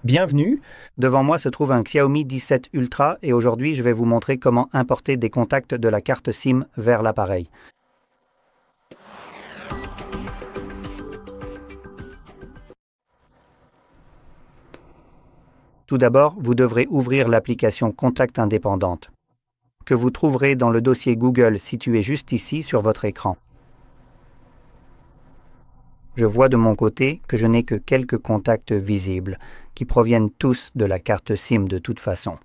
Bienvenue, devant moi se trouve un Xiaomi 17 Ultra et aujourd'hui je vais vous montrer comment importer des contacts de la carte SIM vers l'appareil. Tout d'abord, vous devrez ouvrir l'application Contact indépendante, que vous trouverez dans le dossier Google situé juste ici sur votre écran. Je vois de mon côté que je n'ai que quelques contacts visibles, qui proviennent tous de la carte SIM de toute façon.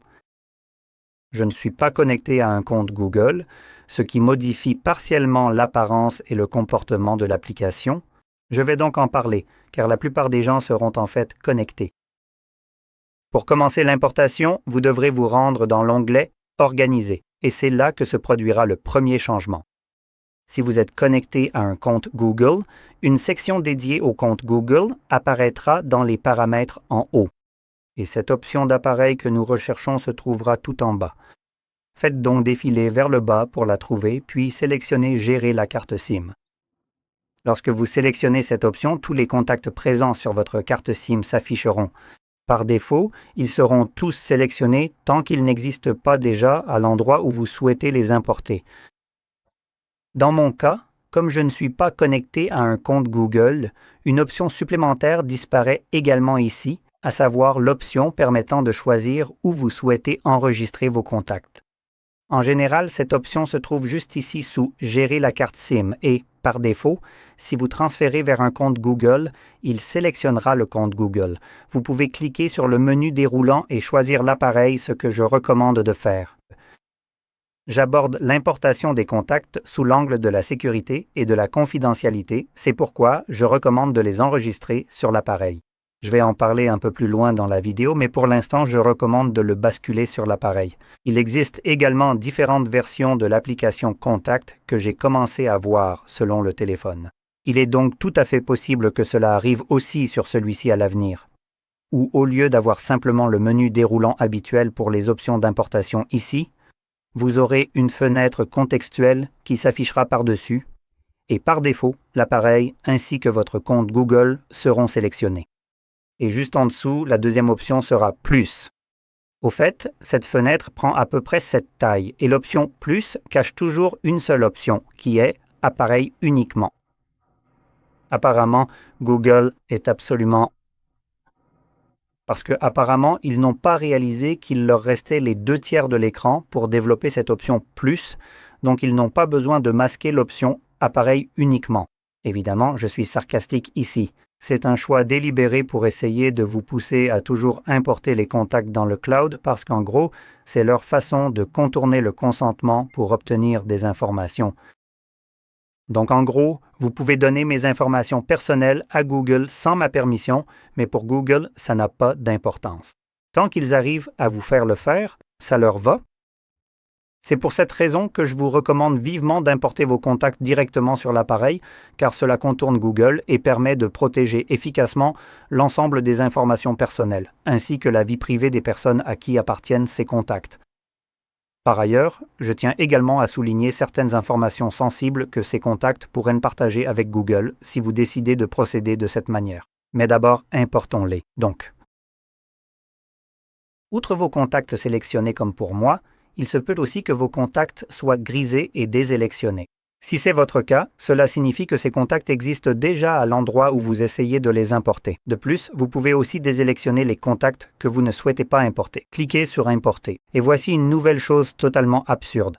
Je ne suis pas connecté à un compte Google, ce qui modifie partiellement l'apparence et le comportement de l'application. Je vais donc en parler, car la plupart des gens seront en fait connectés. Pour commencer l'importation, vous devrez vous rendre dans l'onglet « Organiser » et c'est là que se produira le premier changement. Si vous êtes connecté à un compte Google, une section dédiée au compte Google apparaîtra dans les paramètres en haut. Et cette option d'appareil que nous recherchons se trouvera tout en bas. Faites donc défiler vers le bas pour la trouver, puis sélectionnez « Gérer la carte SIM ». Lorsque vous sélectionnez cette option, tous les contacts présents sur votre carte SIM s'afficheront. Par défaut, ils seront tous sélectionnés tant qu'ils n'existent pas déjà à l'endroit où vous souhaitez les importer. Dans mon cas, comme je ne suis pas connecté à un compte Google, une option supplémentaire disparaît également ici, à savoir l'option permettant de choisir où vous souhaitez enregistrer vos contacts. En général, cette option se trouve juste ici sous « Gérer la carte SIM » et, par défaut, si vous transférez vers un compte Google, il sélectionnera le compte Google. Vous pouvez cliquer sur le menu déroulant et choisir l'appareil, ce que je recommande de faire. J'aborde l'importation des contacts sous l'angle de la sécurité et de la confidentialité, c'est pourquoi je recommande de les enregistrer sur l'appareil. Je vais en parler un peu plus loin dans la vidéo, mais pour l'instant, je recommande de le basculer sur l'appareil. Il existe également différentes versions de l'application Contact que j'ai commencé à voir selon le téléphone. Il est donc tout à fait possible que cela arrive aussi sur celui-ci à l'avenir. Ou au lieu d'avoir simplement le menu déroulant habituel pour les options d'importation ici, vous aurez une fenêtre contextuelle qui s'affichera par-dessus, et par défaut, l'appareil ainsi que votre compte Google seront sélectionnés. Et juste en dessous, la deuxième option sera « Plus ». Au fait, cette fenêtre prend à peu près cette taille, et l'option « Plus » cache toujours une seule option, qui est « Appareil uniquement ». Apparemment, Google est absolument... Parce que apparemment, ils n'ont pas réalisé qu'il leur restait les 2/3 de l'écran pour développer cette option « Plus », donc ils n'ont pas besoin de masquer l'option « Appareil uniquement ». Évidemment, je suis sarcastique ici. C'est un choix délibéré pour essayer de vous pousser à toujours importer les contacts dans le cloud parce qu'en gros, c'est leur façon de contourner le consentement pour obtenir des informations. Donc en gros, vous pouvez donner mes informations personnelles à Google sans ma permission, mais pour Google, ça n'a pas d'importance. Tant qu'ils arrivent à vous faire le faire, ça leur va. C'est pour cette raison que je vous recommande vivement d'importer vos contacts directement sur l'appareil, car cela contourne Google et permet de protéger efficacement l'ensemble des informations personnelles, ainsi que la vie privée des personnes à qui appartiennent ces contacts. Par ailleurs, je tiens également à souligner certaines informations sensibles que ces contacts pourraient partager avec Google si vous décidez de procéder de cette manière. Mais d'abord, importons-les, donc. Outre vos contacts sélectionnés comme pour moi, il se peut aussi que vos contacts soient grisés et désélectionnés. Si c'est votre cas, cela signifie que ces contacts existent déjà à l'endroit où vous essayez de les importer. De plus, vous pouvez aussi désélectionner les contacts que vous ne souhaitez pas importer. Cliquez sur « Importer ». Et voici une nouvelle chose totalement absurde.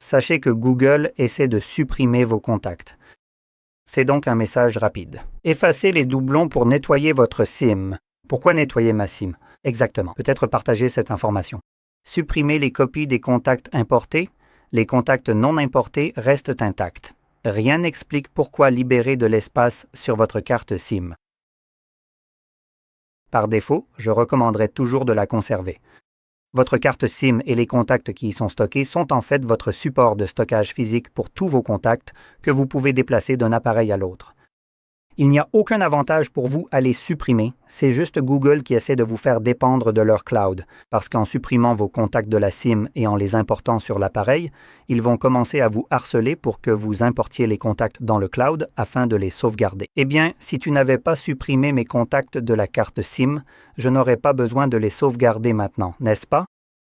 Sachez que Google essaie de supprimer vos contacts. C'est donc un message rapide. Effacez les doublons pour nettoyer votre SIM. Pourquoi nettoyer ma SIM? Exactement. Peut-être partager cette information. Supprimez les copies des contacts importés. Les contacts non importés restent intacts. Rien n'explique pourquoi libérer de l'espace sur votre carte SIM. Par défaut, je recommanderais toujours de la conserver. Votre carte SIM et les contacts qui y sont stockés sont en fait votre support de stockage physique pour tous vos contacts que vous pouvez déplacer d'un appareil à l'autre. Il n'y a aucun avantage pour vous à les supprimer, c'est juste Google qui essaie de vous faire dépendre de leur cloud, parce qu'en supprimant vos contacts de la SIM et en les important sur l'appareil, ils vont commencer à vous harceler pour que vous importiez les contacts dans le cloud afin de les sauvegarder. Eh bien, si tu n'avais pas supprimé mes contacts de la carte SIM, je n'aurais pas besoin de les sauvegarder maintenant, n'est-ce pas?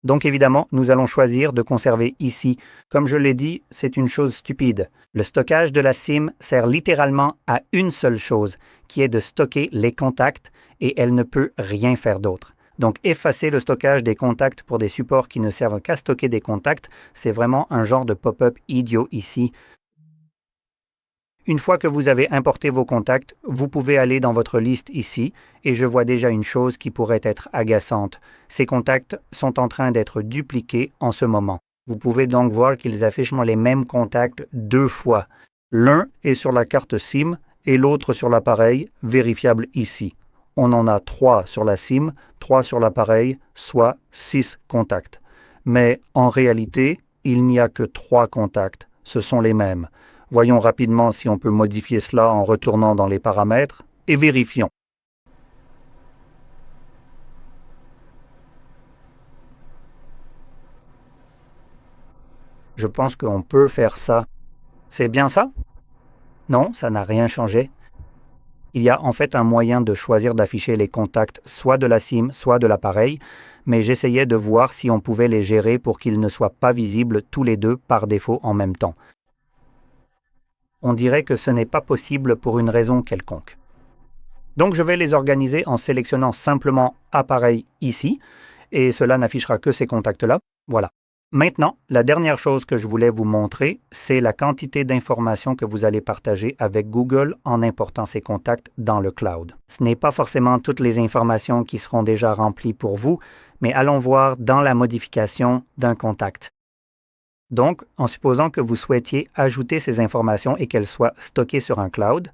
Donc évidemment, nous allons choisir de conserver ici. Comme je l'ai dit, c'est une chose stupide. Le stockage de la SIM sert littéralement à une seule chose, qui est de stocker les contacts, et elle ne peut rien faire d'autre. Donc effacer le stockage des contacts pour des supports qui ne servent qu'à stocker des contacts, c'est vraiment un genre de pop-up idiot ici. Une fois que vous avez importé vos contacts, vous pouvez aller dans votre liste ici et je vois déjà une chose qui pourrait être agaçante. Ces contacts sont en train d'être dupliqués en ce moment. Vous pouvez donc voir qu'ils affichent les mêmes contacts 2 fois. L'un est sur la carte SIM et l'autre sur l'appareil, vérifiable ici. On en a 3 sur la SIM, 3 sur l'appareil, soit 6 contacts. Mais en réalité, il n'y a que 3 contacts. Ce sont les mêmes. Voyons rapidement si on peut modifier cela en retournant dans les paramètres et vérifions. Je pense qu'on peut faire ça. C'est bien ça? Non, ça n'a rien changé. Il y a en fait un moyen de choisir d'afficher les contacts soit de la SIM, soit de l'appareil, mais j'essayais de voir si on pouvait les gérer pour qu'ils ne soient pas visibles tous les deux par défaut en même temps. On dirait que ce n'est pas possible pour une raison quelconque. Donc je vais les organiser en sélectionnant simplement appareil ici, et cela n'affichera que ces contacts-là. Voilà. Maintenant, la dernière chose que je voulais vous montrer, c'est la quantité d'informations que vous allez partager avec Google en important ces contacts dans le cloud. Ce n'est pas forcément toutes les informations qui seront déjà remplies pour vous, mais allons voir dans la modification d'un contact. Donc, en supposant que vous souhaitiez ajouter ces informations et qu'elles soient stockées sur un cloud,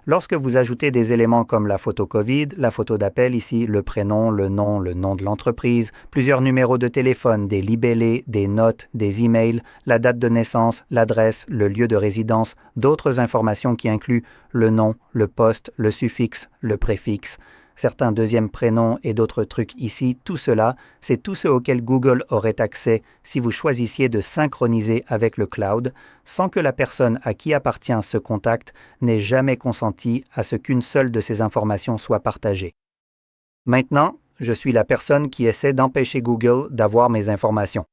lorsque vous ajoutez des éléments comme la photo COVID, la photo d'appel ici, le prénom, le nom de l'entreprise, plusieurs numéros de téléphone, des libellés, des notes, des emails, la date de naissance, l'adresse, le lieu de résidence, d'autres informations qui incluent le nom, le poste, le suffixe, le préfixe, certains deuxièmes prénoms et d'autres trucs ici, tout cela, c'est tout ce auquel Google aurait accès si vous choisissiez de synchroniser avec le cloud, sans que la personne à qui appartient ce contact n'ait jamais consenti à ce qu'une seule de ces informations soit partagée. Maintenant, je suis la personne qui essaie d'empêcher Google d'avoir mes informations.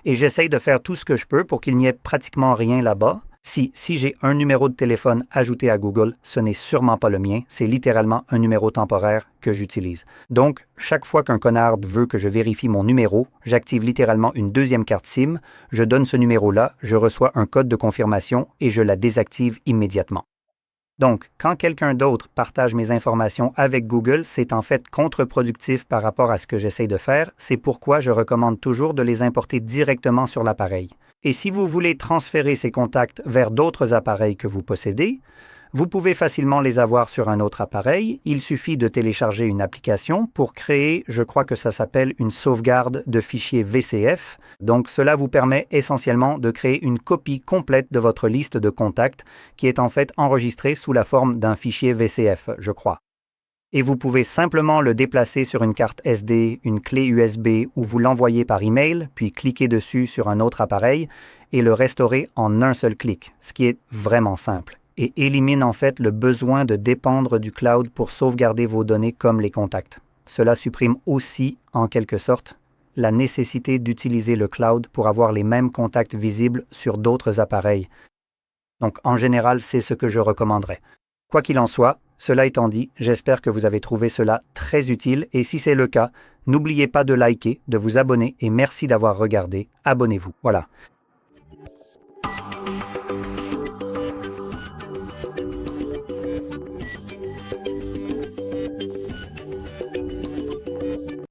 Et j'essaye de faire tout ce que je peux pour qu'il n'y ait pratiquement rien là-bas. Si j'ai un numéro de téléphone ajouté à Google, ce n'est sûrement pas le mien, c'est littéralement un numéro temporaire que j'utilise. Donc, chaque fois qu'un connard veut que je vérifie mon numéro, j'active littéralement une deuxième carte SIM, je donne ce numéro-là, je reçois un code de confirmation et je la désactive immédiatement. Donc, quand quelqu'un d'autre partage mes informations avec Google, c'est en fait contre-productif par rapport à ce que j'essaie de faire, c'est pourquoi je recommande toujours de les importer directement sur l'appareil. Et si vous voulez transférer ces contacts vers d'autres appareils que vous possédez, vous pouvez facilement les avoir sur un autre appareil. Il suffit de télécharger une application pour créer, je crois que ça s'appelle une sauvegarde de fichiers VCF. Donc cela vous permet essentiellement de créer une copie complète de votre liste de contacts qui est en fait enregistrée sous la forme d'un fichier VCF, je crois. Et vous pouvez simplement le déplacer sur une carte SD, une clé USB ou vous l'envoyer par email, puis cliquer dessus sur un autre appareil et le restaurer en un seul clic, ce qui est vraiment simple et élimine en fait le besoin de dépendre du cloud pour sauvegarder vos données comme les contacts. Cela supprime aussi, en quelque sorte, la nécessité d'utiliser le cloud pour avoir les mêmes contacts visibles sur d'autres appareils. Donc en général, c'est ce que je recommanderais. Quoi qu'il en soit, cela étant dit, j'espère que vous avez trouvé cela très utile et si c'est le cas, n'oubliez pas de liker, de vous abonner et merci d'avoir regardé. Abonnez-vous. Voilà.